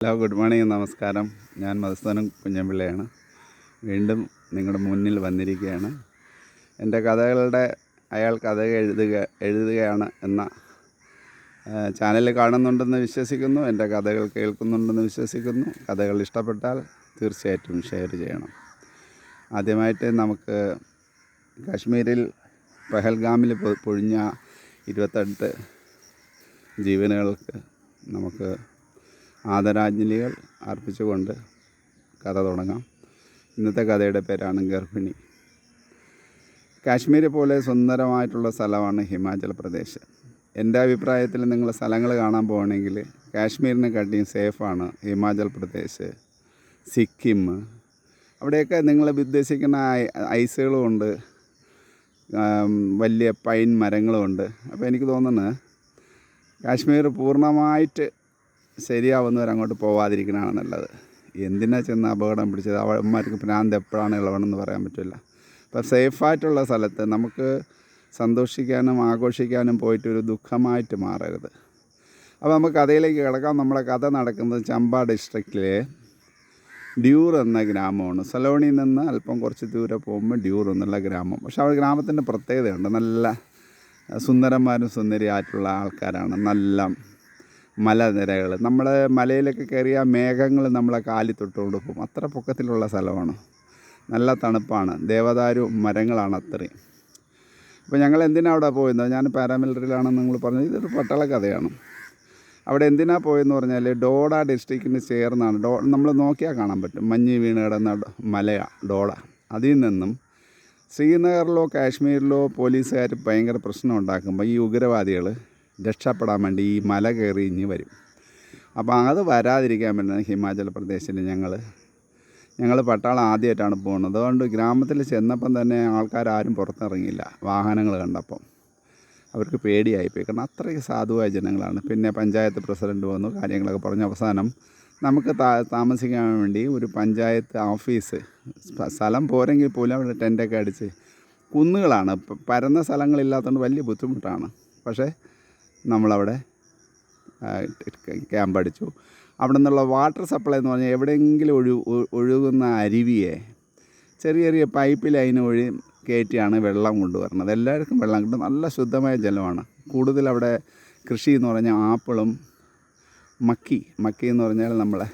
Hello, good morning, നമസ്കാരം. ഞാൻ മധുസൂദനൻ കുഞ്ഞൻപിള്ളയാണ്. വീണ്ടും നിങ്ങളുടെ മുന്നിൽ വന്നിരിക്കുകയാണ്. എൻ്റെ കഥകളുടെ അയാൾ കഥ എഴുതുകയാണ് എന്ന ചാനൽ കാണുന്നുണ്ടെന്ന് വിശ്വസിക്കുന്നു. എൻ്റെ കഥകൾ കേൾക്കുന്നുണ്ടെന്ന് വിശ്വസിക്കുന്നു. കഥകൾ ഇഷ്ടപ്പെട്ടാൽ തീർച്ചയായിട്ടും ഷെയർ ചെയ്യണം. ആദ്യമായിട്ട് നമുക്ക് കാശ്മീരിൽ പഹൽഗാമിൽ പൊഴിഞ്ഞ 28 ജീവനുകൾക്ക് നമുക്ക് ആദരാഞ്ജലികൾ അർപ്പിച്ചുകൊണ്ട് കഥ തുടങ്ങാം. ഇന്നത്തെ കഥയുടെ പേരാണ് ഗർഭിണി. കാശ്മീർ പോലെ സുന്ദരമായിട്ടുള്ള സ്ഥലമാണ് ഹിമാചൽ പ്രദേശ്. എൻ്റെ അഭിപ്രായത്തിൽ നിങ്ങൾ സ്ഥലങ്ങൾ കാണാൻ പോകണമെങ്കിൽ കാശ്മീരിനെ കാട്ടിയും സേഫാണ് ഹിമാചൽ പ്രദേശ്, സിക്കിം. അവിടെയൊക്കെ നിങ്ങൾ ഉദ്ദേശിക്കുന്ന ഐസുകളുമുണ്ട്, വലിയ പൈൻ മരങ്ങളുമുണ്ട്. അപ്പോൾ എനിക്ക് തോന്നുന്നത് കാശ്മീർ പൂർണ്ണമായിട്ട് ശരിയാവുന്നവരങ്ങോട്ട് പോവാതിരിക്കണതാണ് നല്ലത്. എന്തിനാ ചെന്ന് അപകടം പിടിച്ചത്? അവന്മാർക്ക് ഭ്രാന്ത് എപ്പോഴാണ് ഇളവണമെന്ന് പറയാൻ പറ്റില്ല. അപ്പോൾ സേഫായിട്ടുള്ള സ്ഥലത്ത് നമുക്ക് സന്തോഷിക്കാനും ആഘോഷിക്കാനും പോയിട്ടൊരു ദുഃഖമായിട്ട് മാറരുത്. അപ്പോൾ നമുക്ക് കഥയിലേക്ക് കിടക്കാം. നമ്മളെ കഥ നടക്കുന്നത് ചമ്പ ഡിസ്ട്രിക്റ്റിലെ ഡ്യൂർ എന്ന ഗ്രാമമാണ്. സലോണിയിൽ നിന്ന് അല്പം കുറച്ച് ദൂരെ പോകുമ്പോൾ ഡ്യൂർ എന്നുള്ള ഗ്രാമം. പക്ഷേ അവിടെ ഗ്രാമത്തിൻ്റെ പ്രത്യേകതയുണ്ട്. നല്ല സുന്ദരന്മാരും സുന്ദരിയായിട്ടുള്ള ആൾക്കാരാണ്. നല്ല മലനിരകൾ, നമ്മൾ മലയിലൊക്കെ കയറിയ മേഘങ്ങൾ നമ്മളെ കാലിൽ തൊട്ടുകൊണ്ട് പോകും. അത്ര പൊക്കത്തിലുള്ള സ്ഥലമാണ്. നല്ല തണുപ്പാണ്. ദേവദാരു മരങ്ങളാണ് അത്രയും. അപ്പോൾ ഞങ്ങൾ എന്തിനാണ് അവിടെ പോയത്? ഞാൻ പാരാമിലിറ്ററിയിലാണെന്ന് നിങ്ങൾ പറഞ്ഞത്. ഇതൊരു പട്ടാള കഥയാണ്. അവിടെ എന്തിനാണ് പോയെന്ന് പറഞ്ഞാൽ ഡോഡ ഡിസ്ട്രിക്റ്റിന് ചേർന്നാണ്. നമ്മൾ നോക്കിയാൽ കാണാൻ പറ്റും, മഞ്ഞ് വീണ് കിടന്ന മലയാണ് ഡോഡ. അതിൽ നിന്നും ശ്രീനഗറിലോ കാശ്മീരിലോ പോലീസുകാർ ഭയങ്കര പ്രശ്നം ഉണ്ടാക്കുമ്പോൾ ഈ ഉഗ്രവാദികൾ രക്ഷപ്പെടാൻ വേണ്ടി ഈ മല കയറി ഇഞ്ഞ് വരും. അപ്പോൾ അത് വരാതിരിക്കാൻ പറ്റുന്ന ഹിമാചൽ പ്രദേശിൽ ഞങ്ങൾ പട്ടാളം ആദ്യമായിട്ടാണ് പോകുന്നത്. അതുകൊണ്ട് ഗ്രാമത്തിൽ ചെന്നപ്പം തന്നെ ആൾക്കാരും പുറത്തിറങ്ങിയില്ല. വാഹനങ്ങൾ കണ്ടപ്പം അവർക്ക് പേടിയായിപ്പോയി. കാരണം അത്രയ്ക്ക് സാധുവായ ജനങ്ങളാണ്. പിന്നെ പഞ്ചായത്ത് പ്രസിഡൻറ്റ് വന്നു, കാര്യങ്ങളൊക്കെ പറഞ്ഞ് അവസാനം നമുക്ക് താമസിക്കാൻ വേണ്ടി ഒരു പഞ്ചായത്ത് ഓഫീസ്, സ്ഥലം പോരെങ്കിൽ പോലും അവിടെ ടെൻ്റൊക്കെ അടിച്ച്, കുന്നുകളാണ്, പരന്ന സ്ഥലങ്ങളില്ലാത്തതുകൊണ്ട് വലിയ ബുദ്ധിമുട്ടാണ്. പക്ഷേ നമ്മളവിടെ ക്യാമ്പ് അടിച്ചു. അവിടെ നിന്നുള്ള വാട്ടർ സപ്ലൈ എന്ന് പറഞ്ഞാൽ എവിടെയെങ്കിലും ഒഴുകുന്ന അരുവിയെ ചെറിയ ചെറിയ പൈപ്പ് ലൈൻ വഴി കയറ്റിയാണ് വെള്ളം കൊണ്ടുവരുന്നത്. എല്ലാവർക്കും വെള്ളം കിട്ടും. നല്ല ശുദ്ധമായ ജലമാണ്. കൂടുതൽ അവിടെ കൃഷി എന്ന് പറഞ്ഞാൽ ആപ്പിളും മക്കി എന്ന് പറഞ്ഞാൽ നമ്മളെ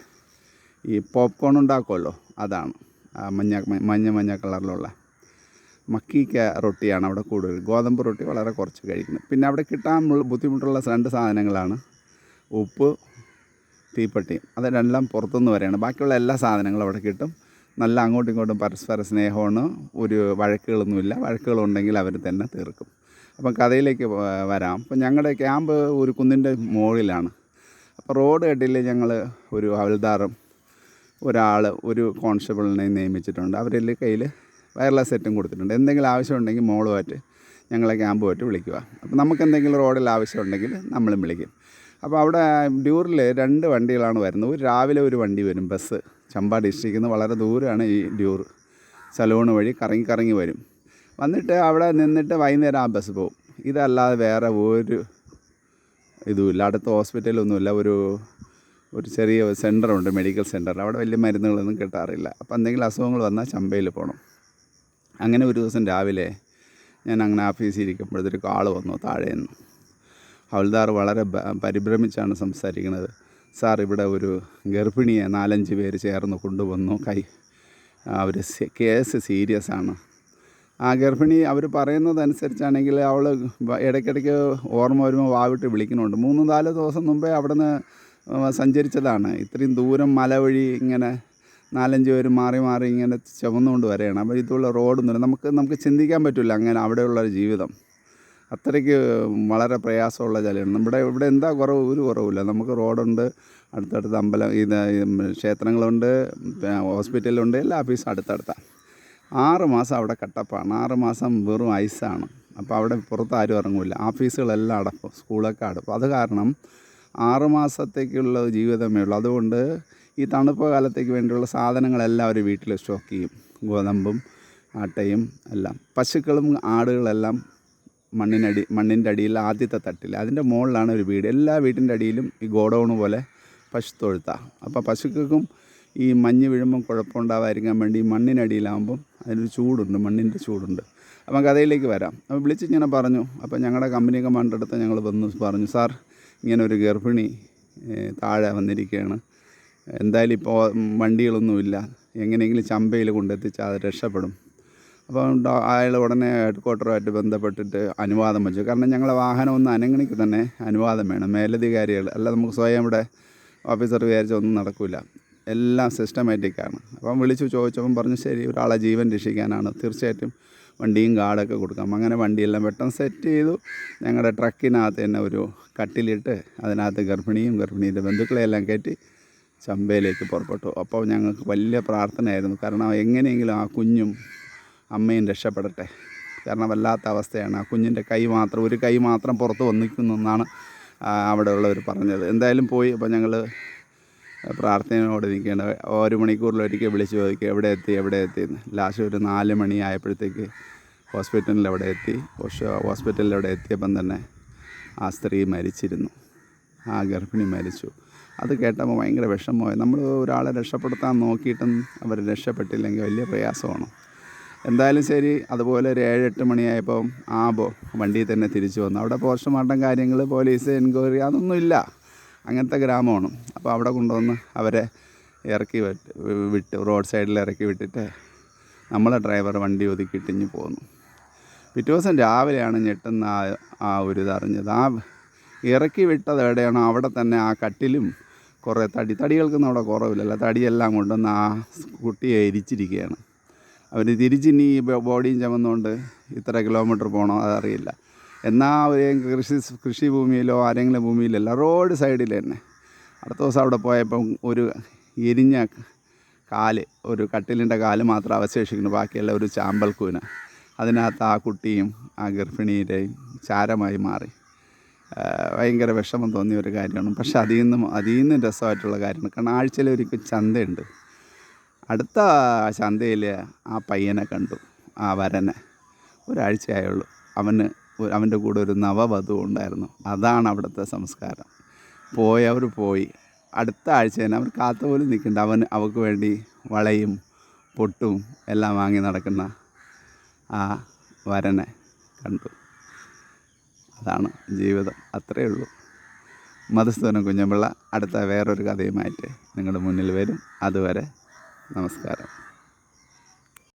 ഈ പോപ്കോൺ ഉണ്ടാക്കുമല്ലോ, അതാണ്. മഞ്ഞ കളറിലുള്ള മക്കിക്ക റൊട്ടിയാണ് അവിടെ കൂടുതൽ. ഗോതമ്പ് റൊട്ടി വളരെ കുറച്ച് കഴിക്കുന്നത്. പിന്നെ അവിടെ കിട്ടാൻ ബുദ്ധിമുട്ടുള്ള 2 സാധനങ്ങളാണ് ഉപ്പ്, തീപ്പെട്ടിയും. അതെല്ലാം പുറത്തുനിന്ന് വരെയാണ്. ബാക്കിയുള്ള എല്ലാ സാധനങ്ങളും അവിടെ കിട്ടും. നല്ല അങ്ങോട്ടും ഇങ്ങോട്ടും പരസ്പര സ്നേഹമാണ്. ഒരു വഴക്കുകളൊന്നുമില്ല. വഴക്കുകളുണ്ടെങ്കിൽ അവർ തന്നെ തീർക്കും. അപ്പം കഥയിലേക്ക് വരാം. അപ്പം ഞങ്ങളുടെ ക്യാമ്പ് ഒരു കുന്നിൻ്റെ മുകളിലാണ്. അപ്പോൾ റോഡ് കെട്ടിൽ ഞങ്ങൾ ഒരു ഹവൽദാറും ഒരു കോൺസ്റ്റബിളിനെയും നിയമിച്ചിട്ടുണ്ട്. അവരുടെ കയ്യിൽ വയർലെസ് സെറ്റും കൊടുത്തിട്ടുണ്ട്. എന്തെങ്കിലും ആവശ്യമുണ്ടെങ്കിൽ മോളുമായിട്ട് ഞങ്ങളെ ക്യാമ്പുമായിട്ട് വിളിക്കുക. അപ്പോൾ നമുക്ക് എന്തെങ്കിലും റോഡിൽ ആവശ്യമുണ്ടെങ്കിൽ നമ്മളും വിളിക്കും. അപ്പോൾ അവിടെ ഡ്യൂറിൽ 2 വണ്ടികളാണ് വരുന്നത്. രാവിലെ ഒരു വണ്ടി വരും, ബസ്. ചമ്പ ഡിസ്ട്രിക്റ്റിൽ നിന്ന് വളരെ ദൂരമാണ് ഈ ഡ്യൂർ. സലൂണ് വഴി കറങ്ങി വരും. വന്നിട്ട് അവിടെ നിന്നിട്ട് വൈകുന്നേരം ആ ബസ് പോകും. ഇതല്ലാതെ വേറെ ഒരു ഇതുമില്ല. അടുത്ത ഹോസ്പിറ്റലൊന്നുമില്ല. ഒരു ചെറിയ സെൻ്ററുണ്ട്, മെഡിക്കൽ സെൻ്റർ. അവിടെ വലിയ മരുന്നുകളൊന്നും കിട്ടാറില്ല. അപ്പോൾ എന്തെങ്കിലും അസുഖങ്ങൾ വന്നാൽ ചമ്പയിൽ പോകണം. അങ്ങനെ ഒരു ദിവസം രാവിലെ ഞാൻ അങ്ങനെ ഓഫീസിൽ ഇരിക്കുമ്പോഴത്തൊരു കാൾ വന്നു താഴേന്ന്. ഹവൽദാർ വളരെ പരിഭ്രമിച്ചാണ് സംസാരിക്കുന്നത്. സാർ, ഇവിടെ ഒരു ഗർഭിണിയെ 4-5 പേര് ചേർന്ന് കൊണ്ടുവന്നു. അവർ കേസ് സീരിയസ് ആണ്. ആ ഗർഭിണി അവർ പറയുന്നതനുസരിച്ചാണെങ്കിൽ അവൾ ഇടയ്ക്കിടയ്ക്ക് ഓർമ്മ വരുമ്പോൾ വാവിട്ട് വിളിക്കുന്നുണ്ട്. 3-4 ദിവസം മുമ്പേ അവിടെ നിന്ന് സഞ്ചരിച്ചതാണ്. ഇത്രയും ദൂരം മല വഴി ഇങ്ങനെ 4-5 പേര് മാറി ഇങ്ങനെ ചുമന്നുകൊണ്ട് വരികയാണ്. അപ്പോൾ ഇതുള്ള റോഡൊന്നുമില്ല. നമുക്ക് ചിന്തിക്കാൻ പറ്റില്ല അങ്ങനെ അവിടെയുള്ള ജീവിതം. അത്രയ്ക്ക് വളരെ പ്രയാസമുള്ള ജലമാണ്. ഇവിടെ എന്താ കുറവ്? ഒരു കുറവില്ല. നമുക്ക് റോഡുണ്ട്, അടുത്തടുത്ത് അമ്പലം, ക്ഷേത്രങ്ങളുണ്ട്, ഹോസ്പിറ്റലുണ്ട്, എല്ലാ ഓഫീസും അടുത്തടുത്താണ്. 6 മാസം അവിടെ കട്ടപ്പാണ്. 6 മാസം വെറും ഐസാണ്. അപ്പോൾ അവിടെ പുറത്ത് ആരും ഇറങ്ങില്ല. ഓഫീസുകളെല്ലാം അടക്കും, സ്കൂളൊക്കെ അടക്കും. അത് കാരണം 6 മാസത്തേക്കുള്ള ജീവിതമേ ഉള്ളൂ. അതുകൊണ്ട് ഈ തണുപ്പ് കാലത്തേക്ക് വേണ്ടിയുള്ള സാധനങ്ങളെല്ലാം അവർ വീട്ടിൽ സ്റ്റോക്ക് ചെയ്യും. ഗോതമ്പും ആട്ടയും എല്ലാം. പശുക്കളും ആടുകളെല്ലാം മണ്ണിൻ്റെ അടിയിൽ ആദ്യത്തെ തട്ടിൽ, അതിൻ്റെ മുകളിലാണ് ഒരു വീട്. എല്ലാ വീട്ടിൻ്റെ അടിയിലും ഈ ഗോഡൗൺ പോലെ പശുത്തൊഴുത്താണ്. അപ്പോൾ പശുക്കൾക്കും ഈ മഞ്ഞ് വീഴുമ്പം കുഴപ്പമുണ്ടാവാതിരിക്കാൻ വേണ്ടി മണ്ണിനടിയിലാകുമ്പം അതിനൊരു ചൂടുണ്ട്, മണ്ണിൻ്റെ ചൂടുണ്ട്. അപ്പം കഥയിലേക്ക് വരാം. അപ്പോൾ വിളിച്ചിങ്ങനെ പറഞ്ഞു. അപ്പോൾ ഞങ്ങളുടെ കമ്പനി കമാൻഡറുടെ അടുത്ത് ഞങ്ങൾ വന്ന് പറഞ്ഞു, സാർ ഇങ്ങനെ ഒരു ഗർഭിണി താഴെ വന്നിരിക്കുകയാണ്, എന്തായാലും ഇപ്പോൾ വണ്ടികളൊന്നുമില്ല, എങ്ങനെയെങ്കിലും ചമ്പയിൽ കൊണ്ടെത്തിച്ചാൽ അത് രക്ഷപ്പെടും. അപ്പോൾ അയാൾ ഉടനെ ഹെഡ് ക്വാർട്ടറുമായിട്ട് ബന്ധപ്പെട്ടിട്ട് അനുവാദം വെച്ചു. കാരണം ഞങ്ങളെ വാഹനം ഒന്ന് അനങ്ങണിക്ക് തന്നെ അനുവാദം വേണം, മേലധികാരികൾ. അല്ല നമുക്ക് സ്വയം ഇവിടെ ഓഫീസർ വിചാരിച്ച ഒന്നും നടക്കില്ല, എല്ലാം സിസ്റ്റമാറ്റിക്കാണ്. അപ്പം വിളിച്ചു ചോദിച്ചപ്പം പറഞ്ഞു, ശരി, ഒരാളെ ജീവൻ രക്ഷിക്കാനാണ്, തീർച്ചയായിട്ടും വണ്ടിയും കാർഡൊക്കെ കൊടുക്കാം. അങ്ങനെ വണ്ടിയെല്ലാം പെട്ടെന്ന് സെറ്റ് ചെയ്തു. ഞങ്ങളുടെ ട്രക്കിനകത്ത് തന്നെ ഒരു കട്ടിലിട്ട് അതിനകത്ത് ഗർഭിണിയുടെ ബന്ധുക്കളെയെല്ലാം കയറ്റി ചമ്പയിലേക്ക് പുറപ്പെട്ടു. അപ്പോൾ ഞങ്ങൾക്ക് വലിയ പ്രാർത്ഥനയായിരുന്നു. കാരണം എങ്ങനെയെങ്കിലും ആ കുഞ്ഞും അമ്മയും രക്ഷപ്പെടട്ടെ. കാരണം വല്ലാത്ത അവസ്ഥയാണ്. ആ കുഞ്ഞിൻ്റെ ഒരു കൈ മാത്രം പുറത്ത് വന്നിരിക്കുന്നു എന്നാണ് അവിടെ ഉള്ളവർ പറഞ്ഞത്. എന്തായാലും പോയി. അപ്പോൾ ഞങ്ങൾ പ്രാർത്ഥനയോടെ നിൽക്കേണ്ട 1 മണിക്കൂറിലൊരിക്കൽ വിളിച്ച് ചോദിക്കുക എവിടെ എത്തിയെന്ന്. ലാസ്റ്റ് ഒരു 4 മണി ആയപ്പോഴത്തേക്ക് ഹോസ്പിറ്റലിൽ അവിടെ എത്തി. ഹോസ്പിറ്റലിൽ അവിടെ എത്തിയപ്പം തന്നെ ആ സ്ത്രീ മരിച്ചിരുന്നു, ആ ഗർഭിണി മരിച്ചു. അത് കേട്ടപ്പോൾ ഭയങ്കര വിഷമമായി. നമ്മൾ ഒരാളെ രക്ഷപ്പെടുത്താൻ നോക്കിയിട്ടും അവർ രക്ഷപ്പെട്ടില്ലെങ്കിൽ വലിയ പ്രയാസമാണ്. എന്തായാലും ശരി, അതുപോലെ ഒരു 7-8 മണിയായപ്പോൾ ആ വണ്ടിയിൽ തന്നെ തിരിച്ചു വന്നു. അവിടെ പോസ്റ്റ്മോർട്ടം കാര്യങ്ങൾ, പോലീസ് എൻക്വയറി അതൊന്നുമില്ല, അങ്ങനത്തെ ഗ്രാമമാണ്. അപ്പോൾ അവിടെ കൊണ്ടുവന്ന് അവരെ ഇറക്കി വിട്ട് റോഡ് സൈഡിൽ ഇറക്കി വിട്ടിട്ട് നമ്മളെ ഡ്രൈവർ വണ്ടി ഒതുക്കിയിട്ടിഞ്ഞ് പോന്നു. പിറ്റേ ദിവസം രാവിലെയാണ് ഞെട്ടുന്ന ആ ഒരു ഇതറിഞ്ഞത്. ആ ഇറക്കി വിട്ടത് എവിടെയാണോ അവിടെ തന്നെ ആ കട്ടിലും കുറേ തടികൾക്കൊന്നും അവിടെ കുറവില്ലല്ലോ, തടിയെല്ലാം കൊണ്ടുവന്ന് ആ കുട്ടിയെ എരിച്ചിരിക്കുകയാണ്. അവർ തിരിച്ചിനി ബോഡിയും ചുമന്നുകൊണ്ട് ഇത്ര കിലോമീറ്റർ പോകണോ അതറിയില്ല. എന്നാൽ ഒരു കൃഷിഭൂമിയിലോ ആരെങ്കിലും ഭൂമിയിലല്ല, റോഡ് സൈഡിൽ തന്നെ. അടുത്ത ദിവസം അവിടെ പോയപ്പം ഒരു എരിഞ്ഞ ഒരു കട്ടിലിൻ്റെ കാല് മാത്രം അവശേഷിക്കുന്നു, ബാക്കിയെല്ലാം ഒരു ചാമ്പൽ കൂന. അതിനകത്ത് ആ കുട്ടിയും ആ ഗർഭിണിയുടെയും ചാരമായി മാറി. ഭയങ്കര വിഷമം തോന്നിയ ഒരു കാര്യമാണ്. പക്ഷെ അതിൽ നിന്നും രസമായിട്ടുള്ള കാര്യമാണ്. കാരണം ആഴ്ചയിലൊരിക്കൽ ചന്തയുണ്ട്. അടുത്ത ചന്തയിൽ ആ പയ്യനെ കണ്ടു, ആ വരനെ. ഒരാഴ്ചയായുള്ളൂ. അവൻ്റെ കൂടെ ഒരു നവവധു ഉണ്ടായിരുന്നു. അതാണ് അവിടുത്തെ സംസ്കാരം. അവർ പോയി. അടുത്ത ആഴ്ച തന്നെ അവർ കാത്തുപോലും നിൽക്കണ്ട, അവൾക്ക് വേണ്ടി വളയും പൊട്ടും എല്ലാം വാങ്ങി നടക്കുന്ന ആ വരനെ കണ്ടു. അതാണ് ജീവിതം, അത്രയേ ഉള്ളൂ. മധുസൂദനൻ കുഞ്ഞമ്പിള്ള അടുത്ത വേറൊരു കഥയുമായിട്ട് നിങ്ങളുടെ മുന്നിൽ വരും. അതുവരെ നമസ്കാരം.